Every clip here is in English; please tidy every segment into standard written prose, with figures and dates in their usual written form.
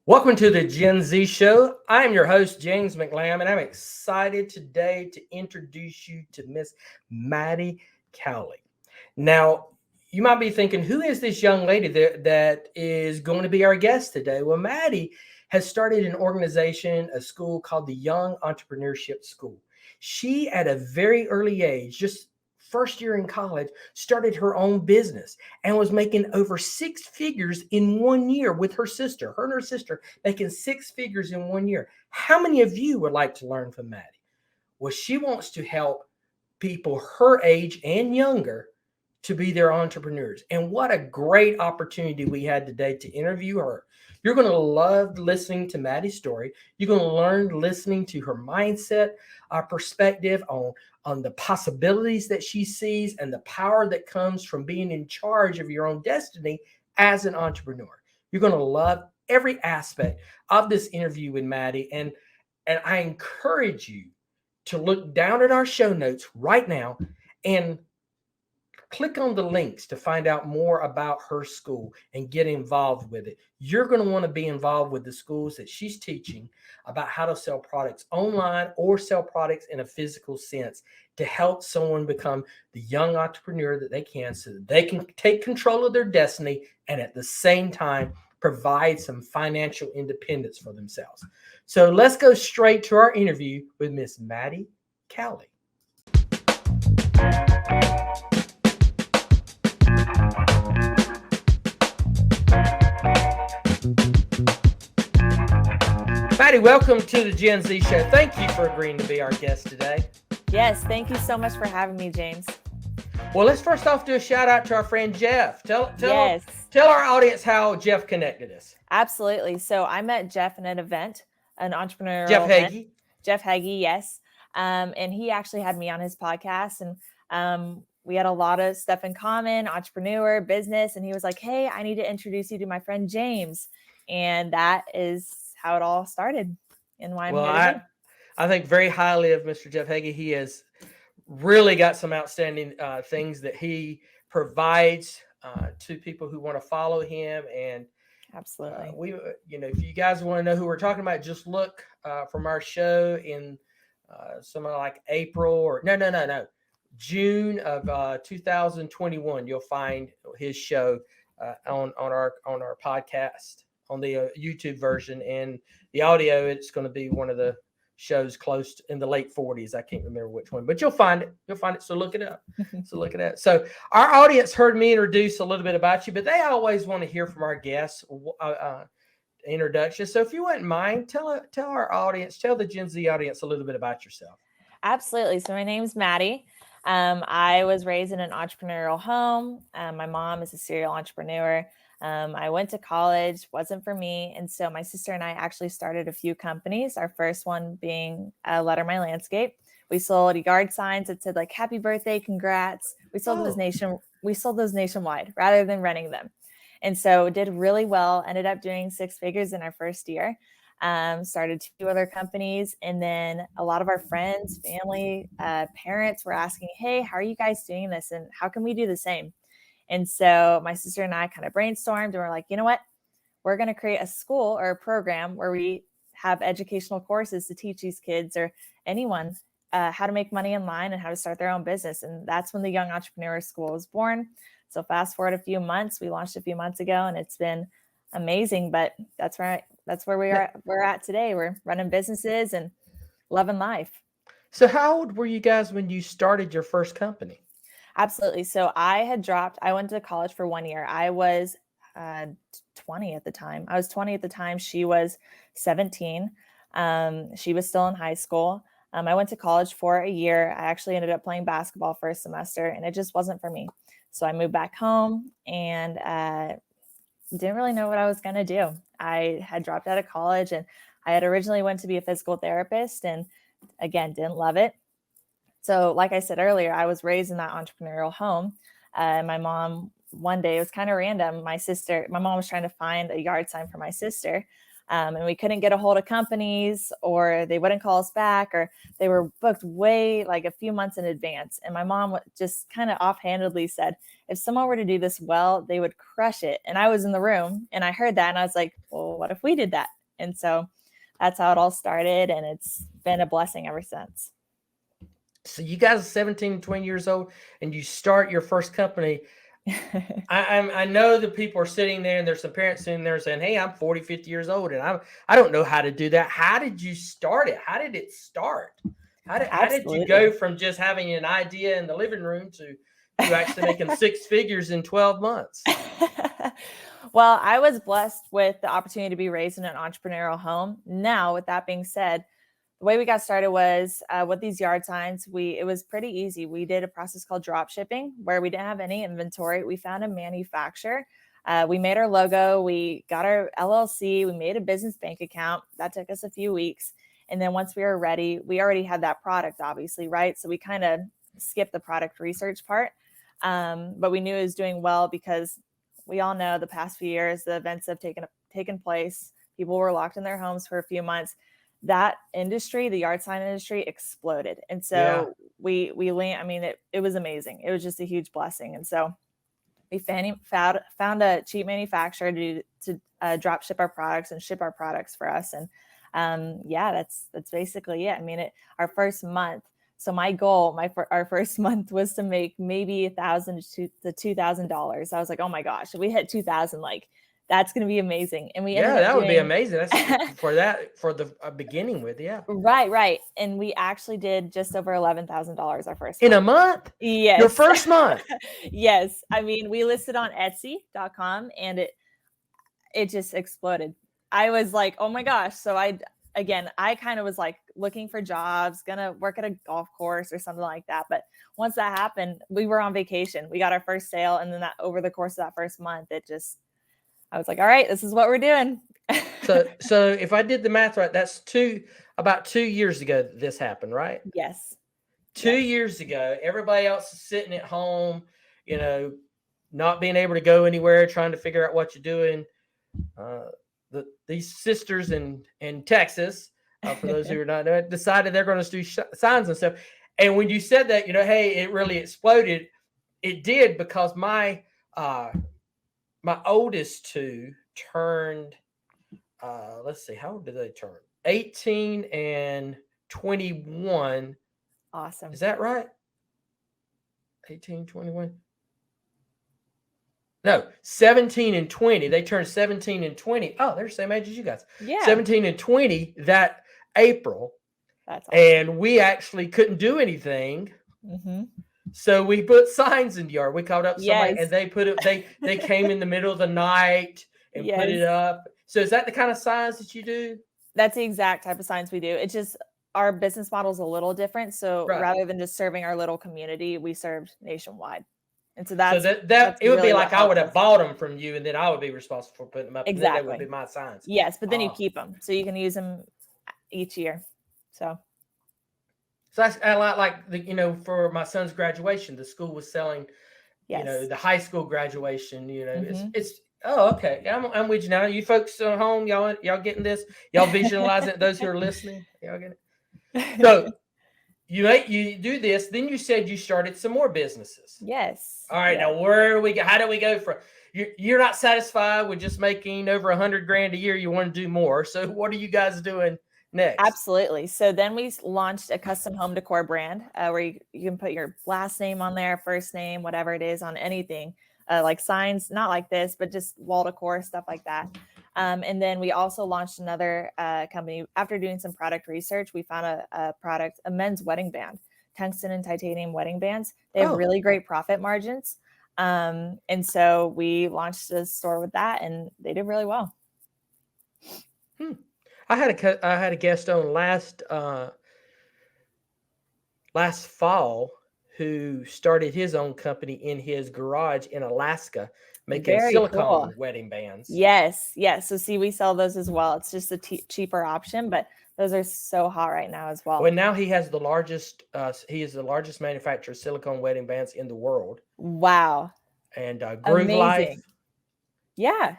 Welcome to the Gen Z Show. I'm your host, James McLamb, and I'm excited today to introduce you to Miss Maddie Cawley. Now, you might be thinking, who is this young lady that is going to be our guest today? Well, Maddie has started an organization, a school called the Young Entrepreneurship School. She, at a very early age, just first year in college, started her own business and was making over six figures in 1 year with her sister. Her and her sister making six figures in 1 year. How many of you would like to learn from Maddie? Well, she wants to help people her age and younger to be their entrepreneurs. And what a great opportunity we had today to interview her. You're going to love listening to Maddie's story. You're going to learn listening to her mindset, perspective on the possibilities that she sees and the power that comes from being in charge of your own destiny as an entrepreneur. You're going to love every aspect of this interview with Maddie. And I encourage you to look down at our show notes right now and click on the links to find out more about her school and get involved with it. You're going to want to be involved with the schools that she's teaching about how to sell products online or sell products in a physical sense to help someone become the young entrepreneur that they can, so that they can take control of their destiny and at the same time provide some financial independence for themselves. So let's go straight to our interview with Miss Maddie Cawley. Maddie, welcome to the Gen Z Show. Thank you for agreeing to be our guest today. Yes, thank you so much for having me, James. Well, let's first off do a shout out to our friend Jeff. Tell our audience how Jeff connected us. Absolutely. So I met Jeff in an event, an entrepreneurial Jeff event. Hagee. Jeff Hagee, yes. And he actually had me on his podcast, and we had a lot of stuff in common, entrepreneur, business. And he was like, hey, I need to introduce you to my friend James. And that is how it all started and why I'm here today. I think very highly of Mr. Jeff Hagee. He has really got some outstanding things that he provides to people who want to follow him. And absolutely, if you guys want to know who we're talking about, just look from our show in something like April or June of 2021. You'll find his show on our podcast on the YouTube version, and the audio, it's going to be one of the shows close in the late 40s. I can't remember which one, but you'll find it. So look it up. So our audience heard me introduce a little bit about you, but they always want to hear from our guests introduction. So if you wouldn't mind, tell our audience, tell the Gen Z audience a little bit about yourself. Absolutely. So my name's Maddie. I was raised in an entrepreneurial home. My mom is a serial entrepreneur. I went to college, wasn't for me. And so my sister and I actually started a few companies. Our first one being Letter My Landscape. We sold yard signs that said like, happy birthday, congrats. We sold those nationwide rather than renting them. And so did really well, ended up doing six figures in our first year. Started two other companies. And then a lot of our friends, family, parents were asking, hey, how are you guys doing this? And how can we do the same? And so my sister and I kind of brainstormed and we're like, you know what, we're going to create a school or a program where we have educational courses to teach these kids or anyone how to make money online and how to start their own business. And that's when the Young Entrepreneur School was born. So fast forward a few months, we launched a few months ago and it's been amazing, but that's where we're at today. We're running businesses and loving life. So how old were you guys when you started your first company? Absolutely. So I went to college for 1 year. I was 20 at the time. She was 17. She was still in high school. I went to college for a year. I actually ended up playing basketball for a semester and it just wasn't for me. So I moved back home and didn't really know what I was going to do. I had dropped out of college and I had originally went to be a physical therapist and again, didn't love it. So like I said earlier, I was raised in that entrepreneurial home. My mom, one day, it was kind of random. My mom was trying to find a yard sign for my sister. And we couldn't get a hold of companies or they wouldn't call us back or they were booked way like a few months in advance. And my mom just kind of offhandedly said, if someone were to do this well, they would crush it. And I was in the room and I heard that and I was like, well, what if we did that? And so that's how it all started. And it's been a blessing ever since. So you guys are 17, 20 years old and you start your first company. I know that people are sitting there and there's some parents sitting there saying, hey, I'm 40, 50 years old and I don't know how to do that. How did you start it? How did it start? How did you go from just having an idea in the living room to actually making 6 figures in 12 months? Well, I was blessed with the opportunity to be raised in an entrepreneurial home. Now, with that being said, the way we got started was with these yard signs. It was pretty easy. We did a process called drop shipping where we didn't have any inventory. We found a manufacturer. We made our logo. We got our LLC. We made a business bank account. That took us a few weeks. And then once we were ready, we already had that product, obviously, right? So we kind of skipped the product research part. But we knew it was doing well because we all know the past few years, the events have taken place. People were locked in their homes for a few months. That industry, the yard sign industry, exploded. And so we it was amazing. It was just a huge blessing. And so we found a cheap manufacturer to drop ship our products and ship our products for us. And that's basically it. I mean, our first month. So my goal, our first month was to make maybe $1,000 to $2,000. I was like, oh my gosh, if we hit 2,000, like that's going to be amazing. And would be amazing. That's for the beginning with, Right. And we actually did just over $11,000 our first in a month. Yes. Your first month. Yes. I mean, we listed on Etsy.com and it just exploded. I was like, oh my gosh. So I kind of was like looking for jobs, gonna work at a golf course or something like that. But once that happened, we were on vacation. We got our first sale. And then over the course of that first month, I was like, all right, this is what we're doing. So if I did the math right, that's about 2 years ago that this happened, right? Yes. 2 years ago, everybody else is sitting at home, not being able to go anywhere, trying to figure out what you're doing. These sisters in Texas, for those who are not knowing, decided they're going to do signs and stuff. And when you said that, hey, it really exploded. It did because my oldest two turned, let's see, how old did they turn? 18 and 21. Awesome. Is that right? 18, 21. No, 17 and 20. They turned 17 and 20. Oh, they're the same age as you guys. Yeah. 17 and 20 that April. That's awesome. And we actually couldn't do anything. Mm-hmm. So we put signs in the yard. We called up somebody Yes. and they put it, they came in the middle of the night and Yes. put it up. So is that the kind of signs that you do? That's the exact type of signs we do. It's just our business model is a little different. So rather than just serving our little community, we served nationwide. And so that's it would be like I would have bought them from you and then I would be responsible for putting them up. Exactly. And then they would be my signs. Yes, but then you keep them so you can use them each year. So I like for my son's graduation, the school was selling, the high school graduation, Mm-hmm. it's okay. I'm with you now. You folks at home, y'all getting this? Y'all visualizing it? Those who are listening, y'all get it? So you do this. Then you said you started some more businesses. Yes. All right. Now how do we go from you're not satisfied with just making over $100,000 a year? You want to do more. So what are you guys doing next? Absolutely. So then we launched a custom home decor brand where you can put your last name on there, first name, whatever it is on anything, like signs, not like this, but just wall decor, stuff like that. And then we also launched another company. After doing some product research, we found a men's wedding band, tungsten and titanium wedding bands. They have really great profit margins. And so we launched a store with that and they did really well. I had a guest on last fall who started his own company in his garage in Alaska, making silicone wedding bands. Yes. So see, we sell those as well. It's just a cheaper option, but those are so hot right now as well. Well, now he has the largest. He is the largest manufacturer of silicone wedding bands in the world. Wow. And Groove Life. Yeah.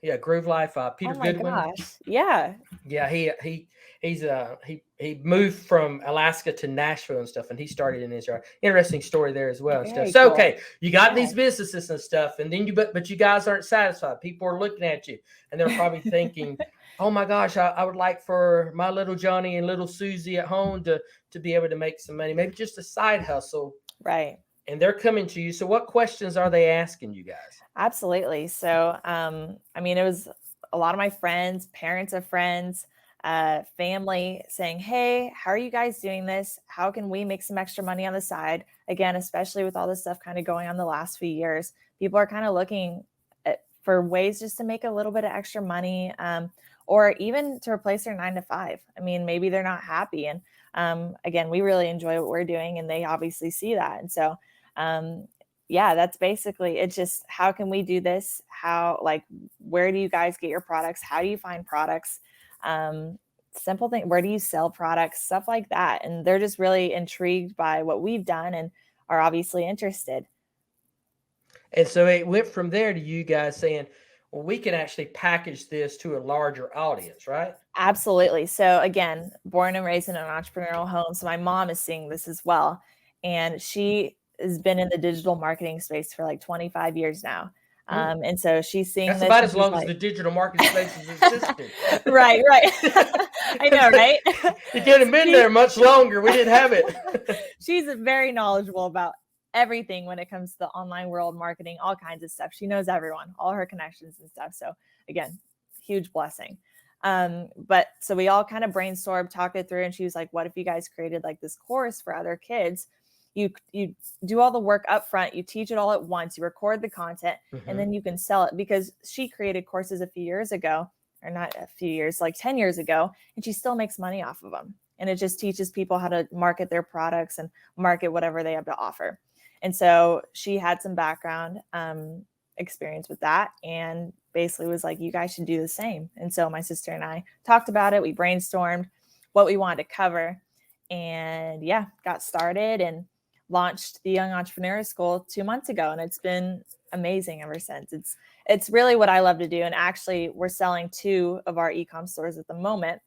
Yeah, Groove Life. Peter Goodwin. Gosh. Yeah. Yeah, he moved from Alaska to Nashville and stuff, and he started in his yard. Interesting story there as well. And stuff. So okay, you got these businesses and stuff, and then but you guys aren't satisfied. People are looking at you, and they're probably thinking, oh my gosh, I would like for my little Johnny and little Susie at home to be able to make some money, maybe just a side hustle. Right. And they're coming to you. So what questions are they asking you guys? Absolutely. So, I mean, it was a lot of my friends, parents of friends, family saying, hey, how are you guys doing this? How can we make some extra money on the side? Again, especially with all this stuff kind of going on the last few years, people are kind of looking for ways just to make a little bit of extra money, or even to replace their 9 to 5. I mean, maybe they're not happy. And again, we really enjoy what we're doing, and they obviously see that. And so, yeah, that's basically it's just how can we do this? How, like, where do you guys get your products? How do you find products? Simple thing, where do you sell products? Stuff like that. And they're just really intrigued by what we've done and are obviously interested. And so it went from there to you guys saying, well, we can actually package this to a larger audience, right? Absolutely. So again, born and raised in an entrepreneurial home. So my mom is seeing this as well. And she has been in the digital marketing space for like 25 years now. And so she's seeing that's this. about as long as the digital marketing space has existed. Right. I know, right? It could have been there much longer. We didn't have it. She's very knowledgeable about everything when it comes to the online world, marketing, all kinds of stuff. She knows everyone, all her connections and stuff. So again, huge blessing. But so we all kind of brainstormed, talked it through, and she was like, what if you guys created like this course for other kids? You do all the work up front, you teach it all at once, you record the content, and then you can sell it. Because she created courses a few years ago, or not a few years, like 10 years ago, and she still makes money off of them. And it just teaches people how to market their products and market whatever they have to offer. And so she had some background experience with that, and basically was like, you guys should do the same. And so my sister and I talked about it. We brainstormed what we wanted to cover, and yeah, got started and launched the Young Entrepreneur School 2 months ago. And it's been amazing ever since. It's really what I love to do. And actually, we're selling 2 of our e-com stores at the moment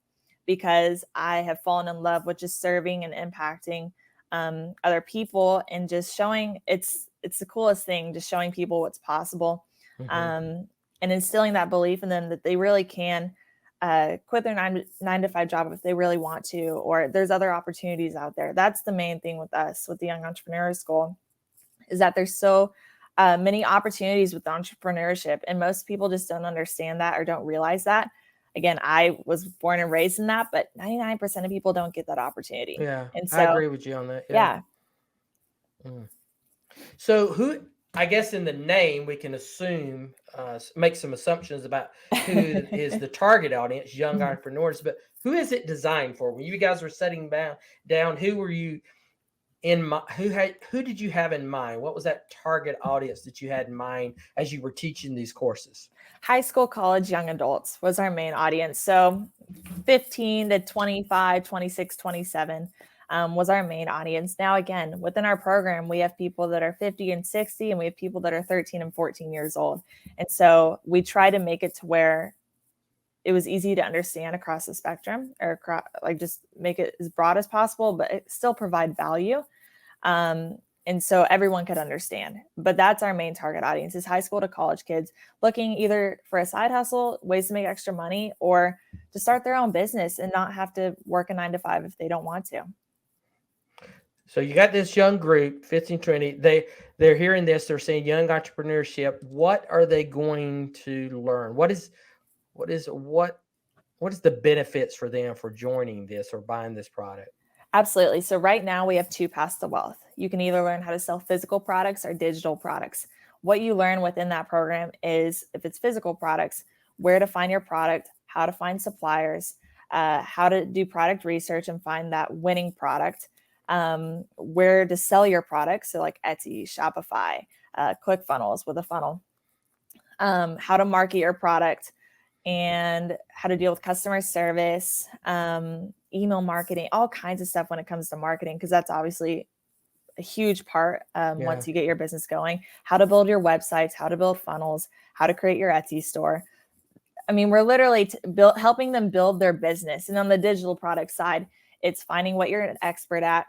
because I have fallen in love with just serving and impacting other people, and just showing it's the coolest thing, just showing people what's possible, and instilling that belief in them that they really can quit their 9 to 5 job if they really want to, or there's other opportunities out there. That's the main thing with us, with the Young Entrepreneur School, is that there's so many opportunities with entrepreneurship, and most people just don't understand that or don't realize that. Again, I was born and raised in that, but 99% of people don't get that opportunity. Yeah, and so I agree with you on that. Yeah. So I guess in the name, we can assume, make some assumptions about who is the target audience, young entrepreneurs, but who is it designed for? When you guys were setting down, who were you in mind? Who did you have in mind? What was that target audience that you had in mind as you were teaching these courses? High school, college, young adults was our main audience. So 15 to 25, 26, 27 was our main audience. Now, again, within our program, we have people that are 50 and 60, and we have people that are 13 and 14 years old. And so we try to make it to where it was easy to understand across the spectrum, or like just make it as broad as possible, but it still provide value. And so everyone could understand. But that's our main target audience, is high school to college kids looking either for a side hustle, ways to make extra money, or to start their own business and not have to work a 9 to 5 if they don't want to. So you got this young group, 15, 20, they're hearing this, they're saying young entrepreneurship. What are they going to learn? What is the benefits for them for joining this or buying this product? Absolutely. So right now we have 2 paths to wealth. You can either learn how to sell physical products or digital products. What you learn within that program is, if it's physical products, where to find your product, how to find suppliers, how to do product research and find that winning product, where to sell your products. So like Etsy, Shopify, ClickFunnels with a funnel, how to market your product, and how to deal with customer service, email marketing, all kinds of stuff when it comes to marketing, because that's obviously a huge part once you get your business going. How to build your websites, how to build funnels, how to create your Etsy store. I mean, we're literally helping them build their business. And on the digital product side, it's finding what you're an expert at,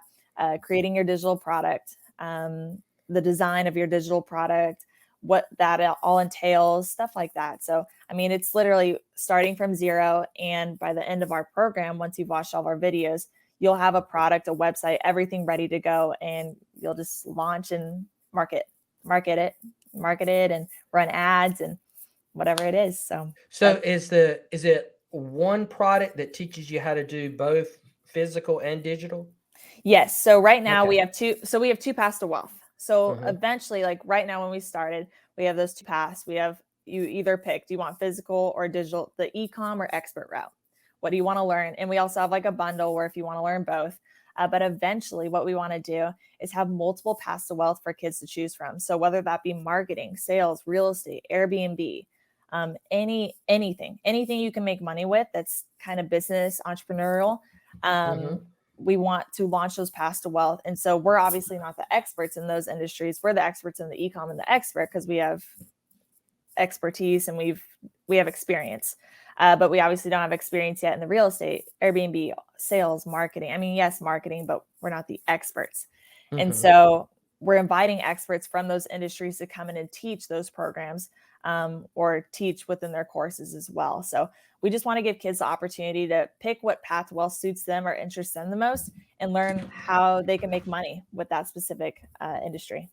creating your digital product, the design of your digital product, what that all entails, stuff like that. So, I mean, it's literally starting from zero. And by the end of our program, once you've watched all of our videos, you'll have a product, a website, everything ready to go. And you'll just launch and market it and run ads and whatever it is. So is it one product that teaches you how to do both physical and digital? Yes. So right now we have two paths to wealth. So eventually, like right now when we started, we have those two paths. We have, you either pick, do you want physical or digital, the e-com or expert route? What do you want to learn? And we also have like a bundle where if you want to learn both, but eventually what we want to do is have multiple paths to wealth for kids to choose from. So whether that be marketing, sales, real estate, Airbnb, anything you can make money with, that's kind of business, entrepreneurial. We want to launch those paths to wealth. And so we're obviously not the experts in those industries. We're the experts in the e-com and the expert because we have expertise and we have experience. But we obviously don't have experience yet in the real estate, Airbnb, sales, marketing. I mean, yes, marketing, but we're not the experts. And so we're inviting experts from those industries to come in and teach those programs or teach within their courses as well. So we just want to give kids the opportunity to pick what path well suits them or interests them the most and learn how they can make money with that specific industry.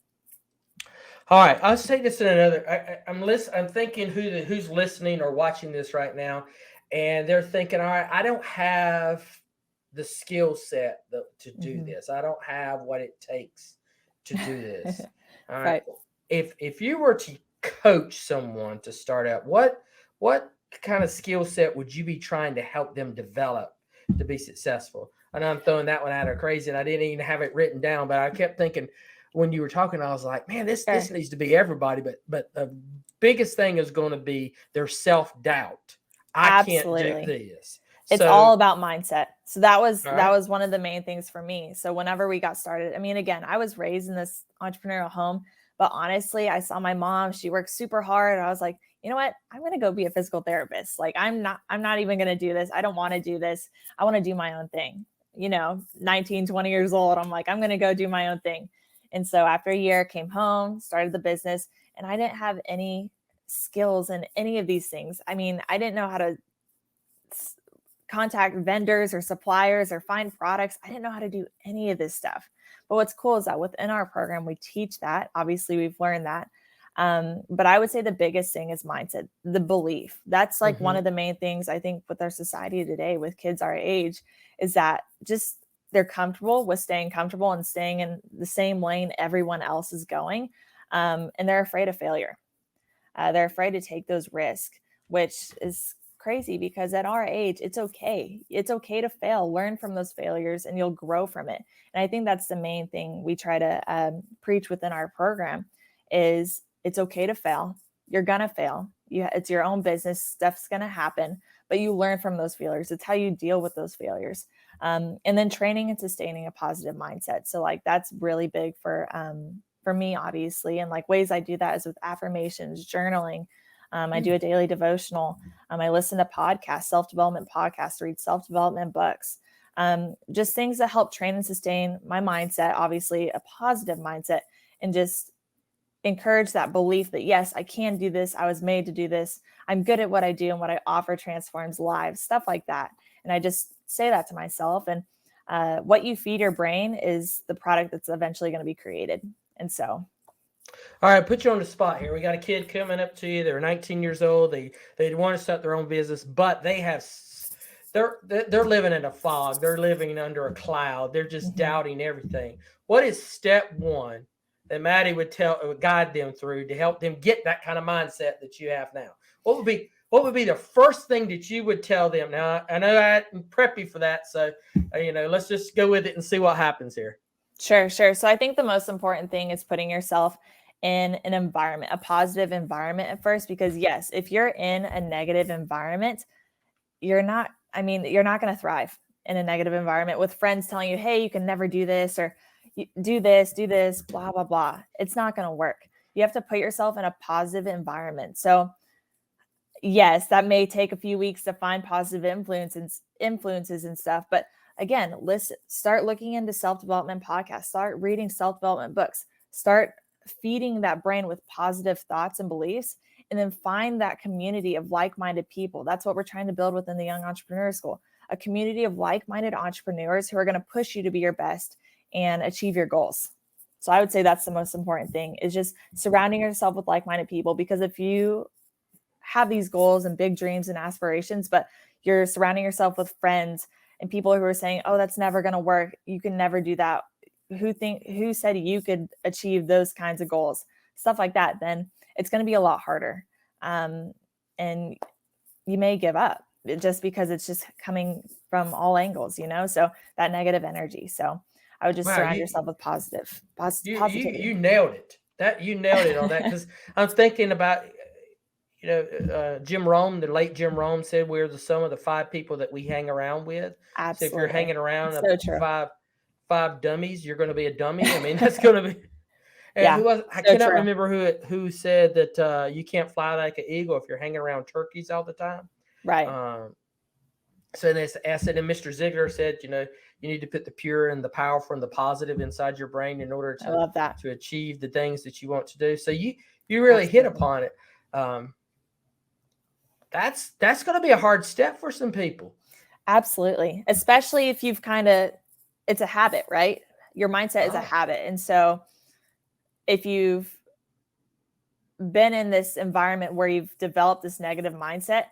All right, I'll say this in another. I'm thinking who's listening or watching this right now, and they're thinking, all right, I don't have the skill set to do this. I don't have what it takes to do this. All right. If you were to coach someone to start out, what kind of skill set would you be trying to help them develop to be successful? I know I'm throwing that one out of crazy, and I didn't even have it written down, but I kept thinking when you were talking, I was like, man, this needs to be everybody. But the biggest thing is going to be their self-doubt. I can't do this. It's all about mindset. So that was one of the main things for me. So whenever we got started, I mean, again, I was raised in this entrepreneurial home, but honestly, I saw my mom, she worked super hard. I was like, you know what? I'm going to go be a physical therapist. Like, I'm not even going to do this. I don't want to do this. I want to do my own thing. 19, 20 years old. I'm like, I'm going to go do my own thing. And so after a year, came home, started the business, and I didn't have any skills in any of these things. I mean, I didn't know how to contact vendors or suppliers or find products. I didn't know how to do any of this stuff. But what's cool is that within our program, we teach that. Obviously, we've learned that. But I would say the biggest thing is mindset, the belief. That's like one of the main things I think with our society today, with kids our age, is that just they're comfortable with staying comfortable and staying in the same lane everyone else is going. And they're afraid of failure. They're afraid to take those risks, which is crazy because at our age, it's okay. It's okay to fail, learn from those failures, and you'll grow from it. And I think that's the main thing we try to preach within our program is it's okay to fail. You're going to fail. It's your own business. Stuff's going to happen, but you learn from those failures. It's how you deal with those failures. And then training and sustaining a positive mindset. So like, that's really big for me, obviously. And like ways I do that is with affirmations, journaling. I do a daily devotional. I listen to podcasts, self-development podcasts, read self-development books, just things that help train and sustain my mindset, obviously a positive mindset, and just encourage that belief that, yes, I can do this. I was made to do this. I'm good at what I do, and what I offer transforms lives, stuff like that. And I just say that to myself. And what you feed your brain is the product that's eventually going to be created. And so. All right, put you on the spot here. We got a kid coming up to you. They're 19 years old. They want to start their own business, but they're living in a fog. They're living under a cloud. They're just doubting everything. What is step one that Maddie would guide them through to help them get that kind of mindset that you have now? What would be the first thing that you would tell them? Now, I know I didn't prep you for that, so let's just go with it and see what happens here. Sure. So I think the most important thing is putting yourself in an environment, a positive environment at first, because yes, if you're in a negative environment, you're not going to thrive in a negative environment with friends telling you, hey, you can never do this, or do this, blah, blah, blah. It's not going to work. You have to put yourself in a positive environment. So yes, that may take a few weeks to find positive influences and stuff. But again, start looking into self-development podcasts, start reading self-development books, start feeding that brain with positive thoughts and beliefs, and then find that community of like-minded people. That's what we're trying to build within the Young Entrepreneur School, a community of like-minded entrepreneurs who are going to push you to be your best and achieve your goals. So I would say that's the most important thing, is just surrounding yourself with like-minded people. Because if you have these goals and big dreams and aspirations, but you're surrounding yourself with friends and people who are saying, oh, that's never going to work, you can never do that, who said you could achieve those kinds of goals, stuff like that, then it's going to be a lot harder. And you may give up just because it's just coming from all angles, so that negative energy. So I would just surround yourself with positivity. You nailed it. You nailed it on that, because I'm thinking about, Jim Rome, the late Jim Rome, said we're the sum of the 5 people that we hang around with. Absolutely. So if you're hanging around So five dummies, you're going to be a dummy. I mean, that's going to be. And yeah, I cannot remember who said that you can't fly like an eagle if you're hanging around turkeys all the time. Right. So this acid, and Mr. Ziegler said, you need to put the pure and the powerful and the positive inside your brain in order to, I love that, to achieve the things that you want to do. So you really hit upon it. That's going to be a hard step for some people. Absolutely. Especially if you've it's a habit, right? Your mindset is a habit. And so if you've been in this environment where you've developed this negative mindset,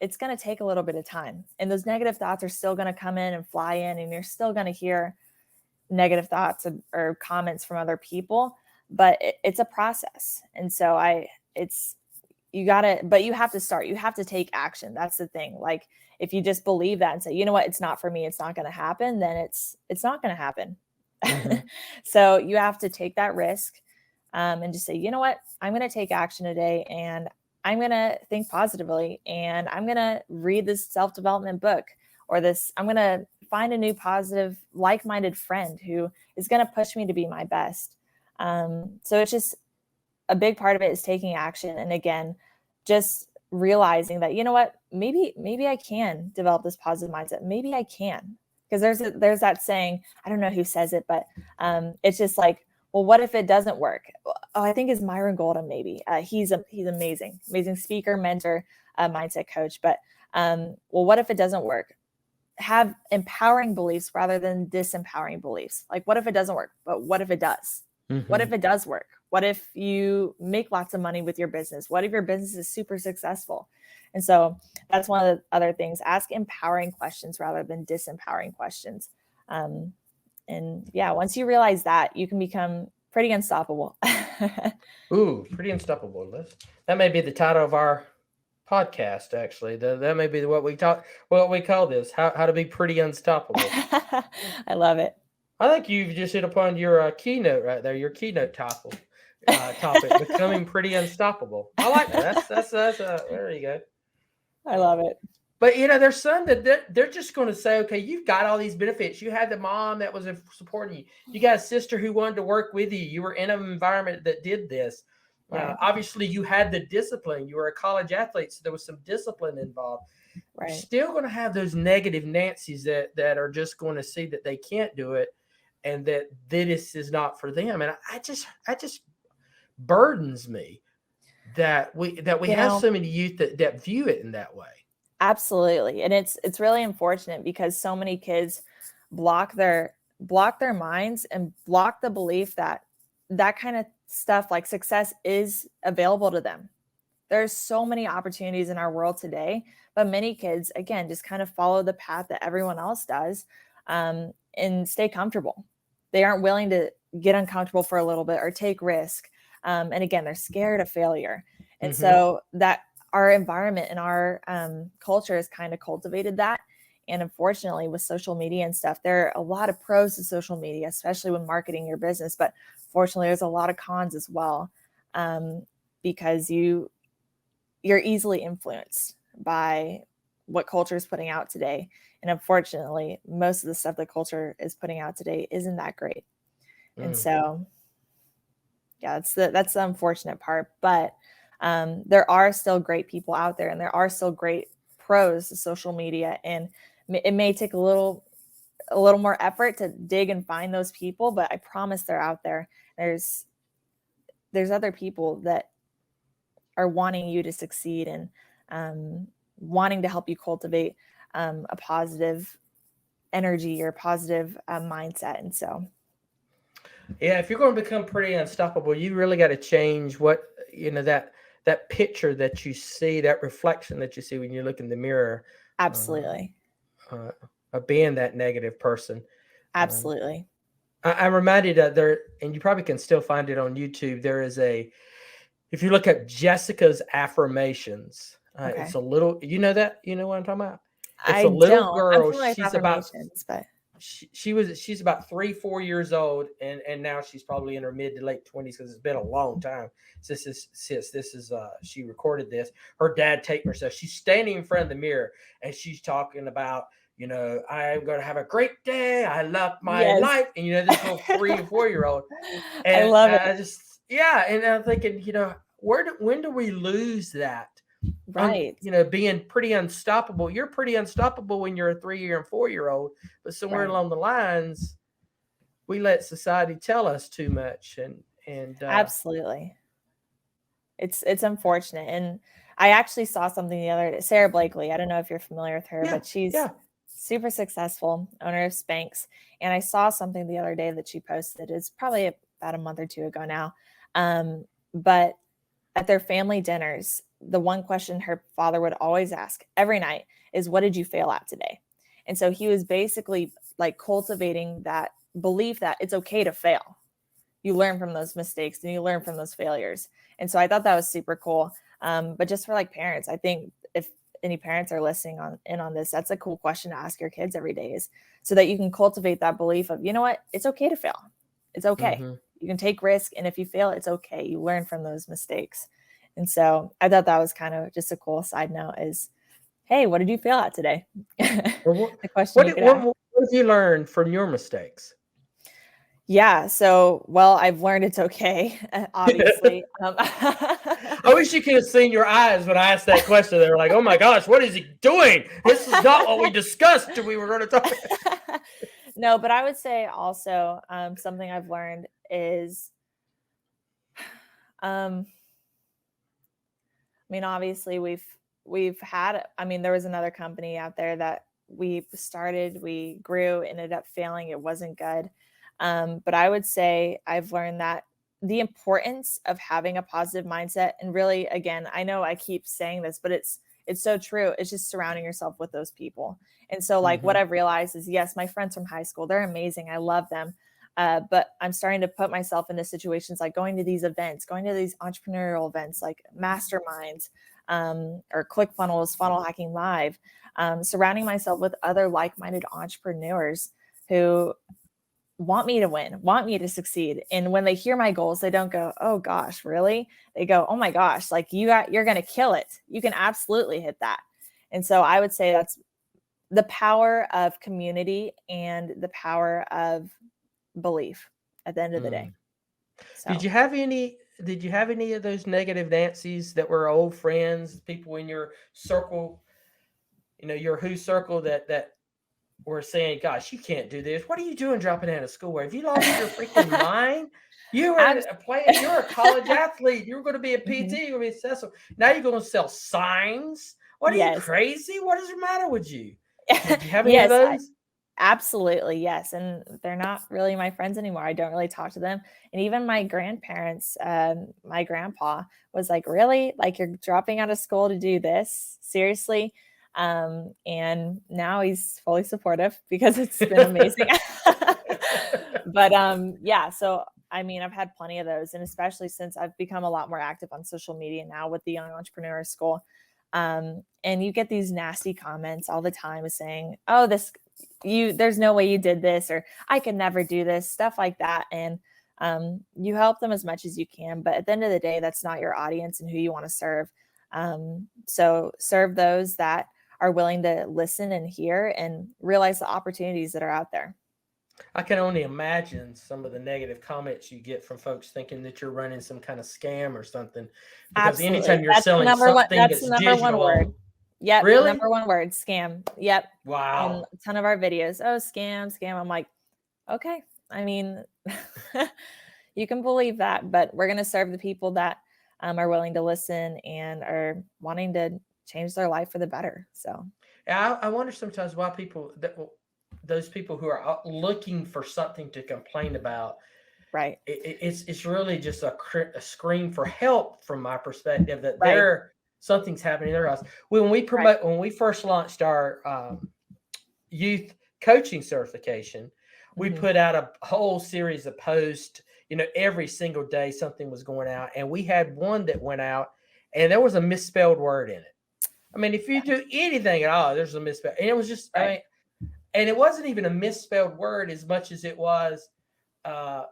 it's going to take a little bit of time. And those negative thoughts are still going to come in and fly in, and you're still going to hear negative thoughts or comments from other people, but it's a process. And so but you have to start, you have to take action. That's the thing. Like, if you just believe that and say, you know what, it's not for me, it's not going to happen, then it's not going to happen. Mm-hmm. So you have to take that risk and just say, you know what, I'm going to take action today, and I'm going to think positively, and I'm going to read this self-development book, or I'm going to find a new positive, like-minded friend who is going to push me to be my best. So it's just a big part of it is taking action. And again, just realizing that, you know what, maybe I can develop this positive mindset. Maybe I can, because there's that saying, I don't know who says it, but it's just like, well, what if it doesn't work? Oh, I think it's Myron Golden. Maybe he's amazing speaker, mentor, mindset coach. But well, what if it doesn't work? Have empowering beliefs rather than disempowering beliefs. Like, what if it doesn't work? But what if it does? Mm-hmm. What if it does work? What if you make lots of money with your business? What if your business is super successful? And so that's one of the other things. Ask empowering questions rather than disempowering questions. And yeah, once you realize that, you can become pretty unstoppable. Ooh, pretty unstoppable. That may be the title of our podcast, actually. That may be what we call this, how to be pretty unstoppable. I love it. I think you've just hit upon your keynote right there, your keynote topic, becoming pretty unstoppable. I like that. That's there you go. I love it. But, there's some that they're just going to say, okay, you've got all these benefits. You had the mom that was supporting you. You got a sister who wanted to work with you. You were in an environment that did this. Right. Obviously, you had the discipline. You were a college athlete, so there was some discipline involved. Right. You're still going to have those negative Nancy's that are just going to see that they can't do it and that this is not for them. And I just burdens me that we have so many youth that view it in that way. Absolutely. And it's really unfortunate because so many kids block their minds and block the belief that kind of stuff like success is available to them. There's so many opportunities in our world today, but many kids, again, just kind of follow the path that everyone else does and stay comfortable. They aren't willing to get uncomfortable for a little bit or take risk. And again, they're scared of failure. And so that our environment and our culture has kind of cultivated that. And unfortunately, with social media and stuff, there are a lot of pros to social media, especially when marketing your business. But fortunately, there's a lot of cons as well, because you're easily influenced by what culture is putting out today. And unfortunately, most of the stuff that culture is putting out today isn't that great. And so, yeah, that's the unfortunate part. But there are still great people out there, and there are still great pros to social media. And it may take a little more effort to dig and find those people, but I promise they're out there. There's there's other people that are wanting you to succeed and wanting to help you cultivate a positive energy or positive mindset. And so, Yeah, if you're going to become pretty unstoppable, you really got to change what, that picture that you see, that reflection that you see when you look in the mirror, absolutely. Of being that negative person. Absolutely. I'm reminded that there, and you probably can still find it on YouTube. There is if you look at Jessica's affirmations, Okay. it's a little, you know what I'm talking about? It's I a little don't. I'm girl. familiar with She's about, affirmations, but she's about 3-4 years old, and now she's probably in her mid to late 20s, because it's been a long time since she recorded this. Her dad taking herself. She's standing in front of the mirror, and she's talking about, I'm going to have a great day. I love my yes, life. And, this little 3 and 4-year-old. I And love it. I just, yeah. And I'm thinking, when do we lose that? Right. Being pretty unstoppable. You're pretty unstoppable when you're a 3-year and 4-year-old, but somewhere Right. along the lines, we let society tell us too much. And Absolutely. It's unfortunate. And I actually saw something the other day. Sarah Blakely, I don't know if you're familiar with her, but she's super successful, owner of Spanx. And I saw something the other day that she posted. It's probably about a month or two ago now. But at their family dinners, the one question her father would always ask every night is, what did you fail at today? And so he was basically like cultivating that belief that it's okay to fail. You learn from those mistakes and you learn from those failures. And so I thought that was super cool. But just for like parents, I think if any parents are listening on this, that's a cool question to ask your kids every day, is so that you can cultivate that belief of, you know what, it's okay to fail. It's okay. Mm-hmm. You can take risk. And if you fail, it's okay. You learn from those mistakes. And so I thought that was kind of just a cool side note is, hey, what did you fail at today? The question what have you learned from your mistakes? Yeah. So, well, I've learned it's okay, obviously. I wish you could have seen your eyes when I asked that question. They were like, oh my gosh, what is he doing? This is not what we discussed we were going to talk about. No, but I would say also something I've learned is, I mean, obviously we've had, there was another company out there that we started, we grew, ended up failing. It wasn't good. But I would say I've learned that the importance of having a positive mindset, and really, again, I know I keep saying this, but it's so true. It's just surrounding yourself with those people. And so like what I've realized is, yes, my friends from high school, they're amazing. I love them. But I'm starting to put myself into situations like going to these events, going to these entrepreneurial events, like masterminds, or ClickFunnels, Funnel Hacking Live, surrounding myself with other like-minded entrepreneurs who want me to win, want me to succeed. And when they hear my goals, they don't go, oh gosh, really? They go, oh my gosh, like you're going to kill it. You can absolutely hit that. And so I would say that's the power of community and the power of belief at the end of the day. So. Did you have any of those negative Nancy's that were old friends, people in your circle, your who circle that were saying, gosh, you can't do this. What are you doing dropping out of school? Have you lost your freaking mind? You were a player, you're a college athlete. You were going to be a PT, you're going to be successful. Now you're going to sell signs. What are you, crazy? What is the matter with you? Did you have any of those? Absolutely, yes. And they're not really my friends anymore. I don't really talk to them. And even my grandparents, my grandpa was like, really? Like, you're dropping out of school to do this? Seriously? And now he's fully supportive because it's been amazing. But yeah, so I've had plenty of those, and especially since I've become a lot more active on social media now with the Young Entrepreneur School. And you get these nasty comments all the time saying, oh, there's no way you did this, or I could never do this, stuff like that. And you help them as much as you can, but at the end of the day, that's not your audience and who you want to serve. So serve those that are willing to listen and hear and realize the opportunities that are out there. I can only imagine some of the negative comments you get from folks thinking that you're running some kind of scam or something. Because absolutely. Anytime you're selling something that's the number one word. Yep. Really? Number one word, scam. Yep. Wow. And a ton of our videos. Oh, scam. I'm like, okay. You can believe that, but we're going to serve the people that are willing to listen and are wanting to change their life for the better. So I wonder sometimes why those people who are looking for something to complain about, right, it's really just a scream for help from my perspective, that right, something's happening in their house. right. When we first launched our youth coaching certification, we Mhm. put out a whole series of posts. Every single day something was going out, and we had one that went out, and there was a misspelled word in it. I mean, if you do anything at all, there's a misspell, and it was just, I Right, mean, and it wasn't even a misspelled word as much as it was, a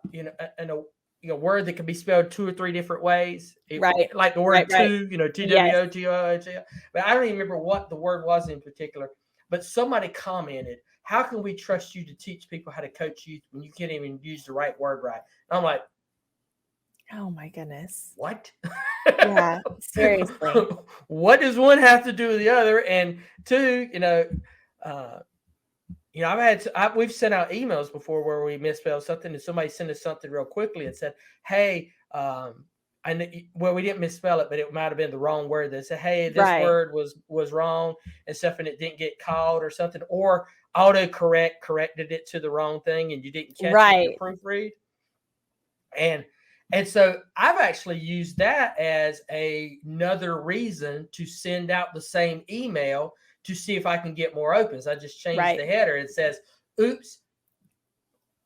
word that could be spelled 2 or 3 different ways. right, Like the right, word right. two, Yes, TWOTO. But I don't even remember what the word was in particular. But somebody commented, "How can we trust you to teach people how to coach youth when you can't even use the right word right?" And I'm like, oh my goodness. what? Yeah, seriously. What does one have to do with the other? And two, uh, we've sent out emails before where we misspelled something, and somebody sent us something real quickly and said, "Hey, we didn't misspell it, but it might have been the wrong word." They said, "Hey, this Right, word was wrong and stuff, and it didn't get called or something," or corrected it to the wrong thing, and you didn't catch it in your right. proofread. And so I've actually used that as another reason to send out the same email to see if I can get more opens. I just changed Right. the header. It says, "Oops,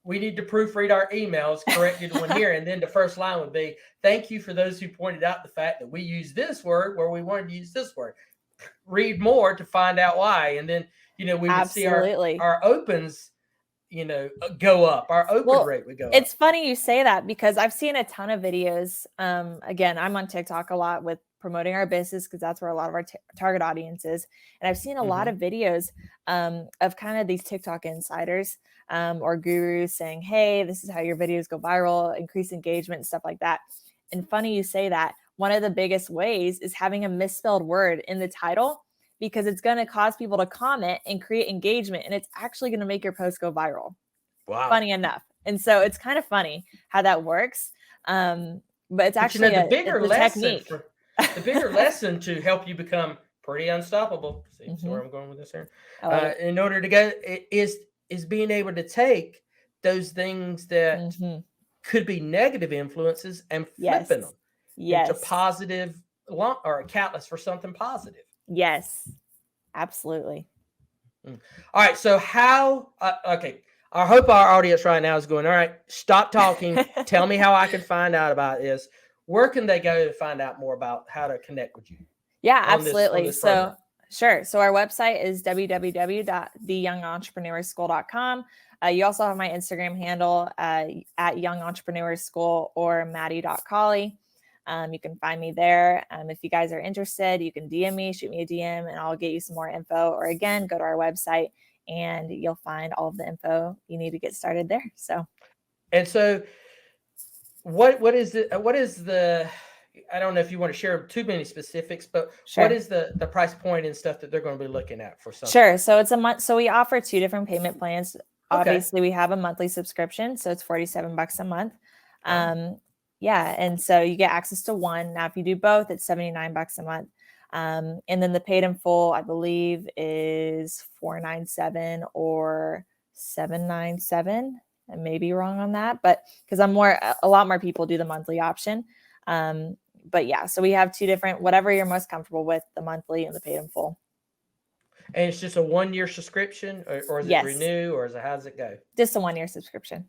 we need to proofread our emails, corrected one here." And then the first line would be, "Thank you for those who pointed out the fact that we use this word where we wanted to use this word. Read more to find out why." And then, we would see Absolutely. our opens, go up. Our open Well, rate would go up. it's funny you say that because I've seen a ton of videos. Again, I'm on TikTok a lot with promoting our business because that's where a lot of our target audience is. And I've seen a lot Mm-hmm. of videos of kind of these TikTok insiders or gurus saying, "Hey, this is how your videos go viral, increase engagement," stuff like that. And funny you say that. One of the biggest ways is having a misspelled word in the title because it's going to cause people to comment and create engagement, and it's actually going to make your post go viral. Wow. Funny enough. And so it's kind of funny how that works. But it's But actually the it's a technique. bigger lesson to help you become pretty unstoppable. See where Mhm. I'm going with this here. I love it. In order to go, is being able to take those things that Mhm. could be negative influences and flipping Yes. them into Yes. positive, or a catalyst for something positive. Yes. Absolutely. All right. So how? Okay. I hope our audience right now is going, all right, stop talking. Tell me how I can find out about this. Where can they go to find out more about how to connect with you Yeah, on absolutely. this program? So, sure. So, our website is www.theyoungentrepreneurschool.com. You also have my Instagram handle at Young Entrepreneur School or Maddie.Cawley. You can find me there. If you guys are interested, you can DM me, shoot me a DM, and I'll get you some more info. Or again, go to our website and you'll find all of the info you need to get started there. So, And so, what is the I don't know if you want to share too many specifics, but what sure. is the price point and stuff that they're going to be looking at for something Sure. like So that? it's a month. So we offer two different payment plans. Okay. Obviously, we have a monthly subscription, so it's $47 a month. Wow. Yeah, and so you get access to one. Now, if you do both, it's $79 a month. And then the paid in full, I believe, is $497 or $797. I may be wrong on that, but because a lot more people do the monthly option. But yeah, so we have two different, whatever you're most comfortable with, the monthly and the paid in full. And it's just a 1-year subscription, or is it Yes, renew, or how does it go? just a 1-year subscription.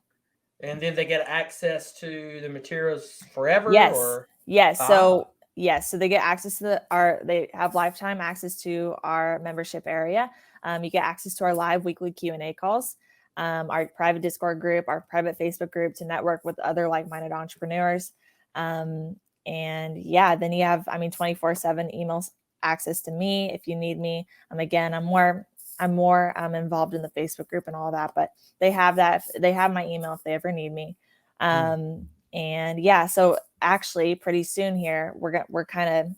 And then they get access to the materials forever, Yes. or Yes. ah, So yes, so they get access to they have lifetime access to our membership area. You get access to our live weekly Q&A calls, our private Discord group, our private Facebook group to network with other like-minded entrepreneurs. And yeah, then you have, 24/7 emails access to me if you need me. Again, I'm more involved in the Facebook group and all that, but they have my email if they ever need me. And yeah, so actually pretty soon here, we're kind of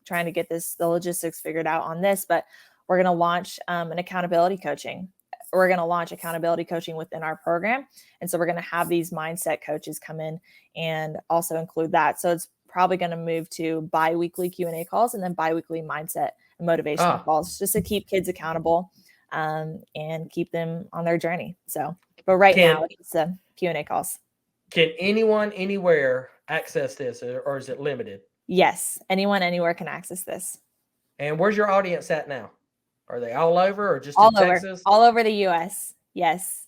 trying to get the logistics figured out on this, but we're going to launch an accountability coaching we're going to launch accountability coaching within our program. And so we're going to have these mindset coaches come in and also include that. So it's probably going to move to bi-weekly Q&A calls and then bi-weekly mindset and motivational calls, just to keep kids accountable and keep them on their journey. So, but now it's Q&A calls. Can anyone anywhere access this, or is it limited? Yes, anyone anywhere can access this. And where's your audience at now? Are they all over, or just all in over, Texas? All over the U.S. Yes.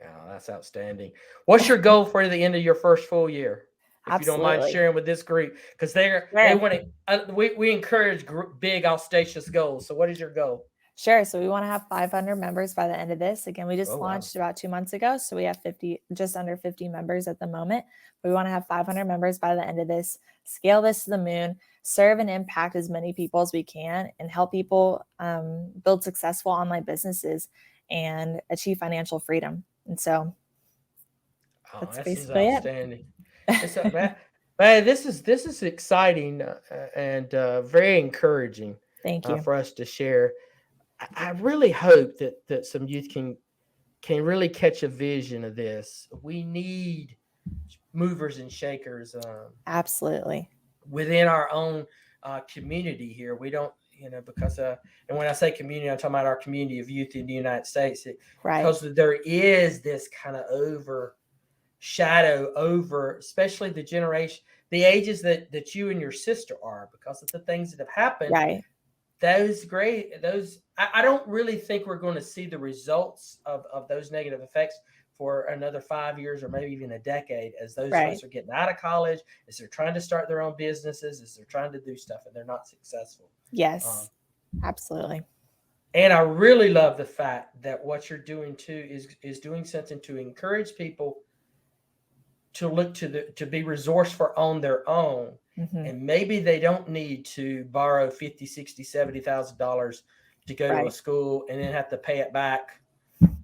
Oh, that's outstanding. What's your goal for the end of your first full year? If Absolutely. you don't mind sharing with this group, because they want to. We encourage big, audacious goals. So, what is your goal? Sure. So we want to have 500 members by the end of this. Again, we just launched about 2 months ago. So we have just under 50 members at the moment. We want to have 500 members by the end of this, scale this to the moon, serve and impact as many people as we can, and help people build successful online businesses and achieve financial freedom. And so that's basically outstanding. Man, this is exciting and very encouraging. Thank you. For us to share. I really hope that some youth can really catch a vision of this. We need movers and shakers. Absolutely. Within our own community here. We don't, because, and when I say community, I'm talking about our community of youth in the United States. Because there is this kind of overshadow over, especially the ages that you and your sister are, because of the things that have happened. Right. I don't really think we're going to see the results of those negative effects for another 5 years or maybe even a decade, as those folks are getting out of college, as they're trying to start their own businesses, as they're trying to do stuff and they're not successful. Yes, absolutely. And I really love the fact that what you're doing too is doing something to encourage people to look to be resourceful on their own. Mm-hmm. And maybe they don't need to borrow $50,000, $60,000, $70,000 to go to a school and then have to pay it back.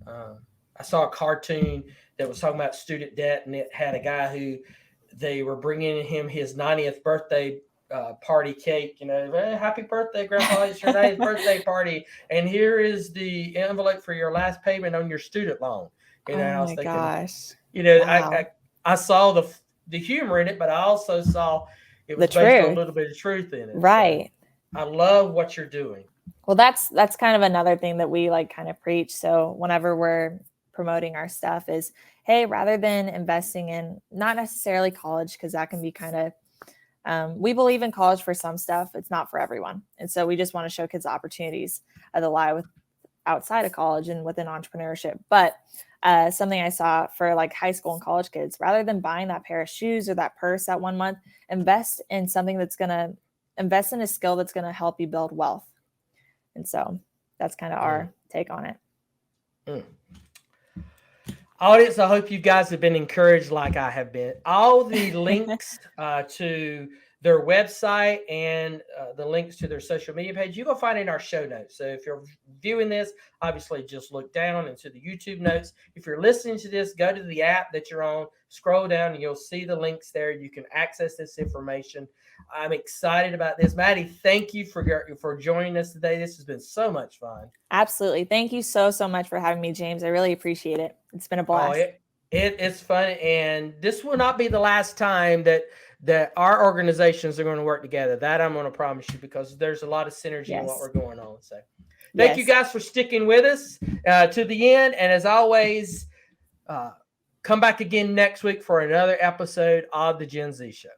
I saw a cartoon that was talking about student debt, and it had a guy who they were bringing him his 90th birthday party cake. Hey, happy birthday, Grandpa! It's your 90th birthday party, and here is the envelope for your last payment on your student loan. I was thinking, gosh, wow. I saw the humor in it, but I also saw it was based on a little bit of truth in it. Right. So I love what you're doing. Well, that's kind of another thing that we kind of preach. So whenever we're promoting our stuff is, hey, rather than investing in not necessarily college, because that can be kind of, we believe in college for some stuff. It's not for everyone. And so we just want to show kids opportunities that lie outside of college and within entrepreneurship. But something I saw for high school and college kids, rather than buying that pair of shoes or that purse that 1 month, invest in something invest in a skill that's going to help you build wealth. And so that's kind of our take on it. Audience, I hope you guys have been encouraged like I have been. All the links to their website and the links to their social media page, you can find in our show notes. So if you're viewing this, obviously just look down into the YouTube notes. If you're listening to this, go to the app that you're on, scroll down, and you'll see the links there. You can access this information. I'm excited about this. Maddie, thank you for joining us today. This has been so much fun. Absolutely. Thank you so much for having me, James. I really appreciate it. It's been a blast. It's fun, and this will not be the last time that our organizations are going to work together. That I'm going to promise you, because there's a lot of synergy in what we're going on. So thank you guys for sticking with us to the end. And as always, come back again next week for another episode of the GenZ Show.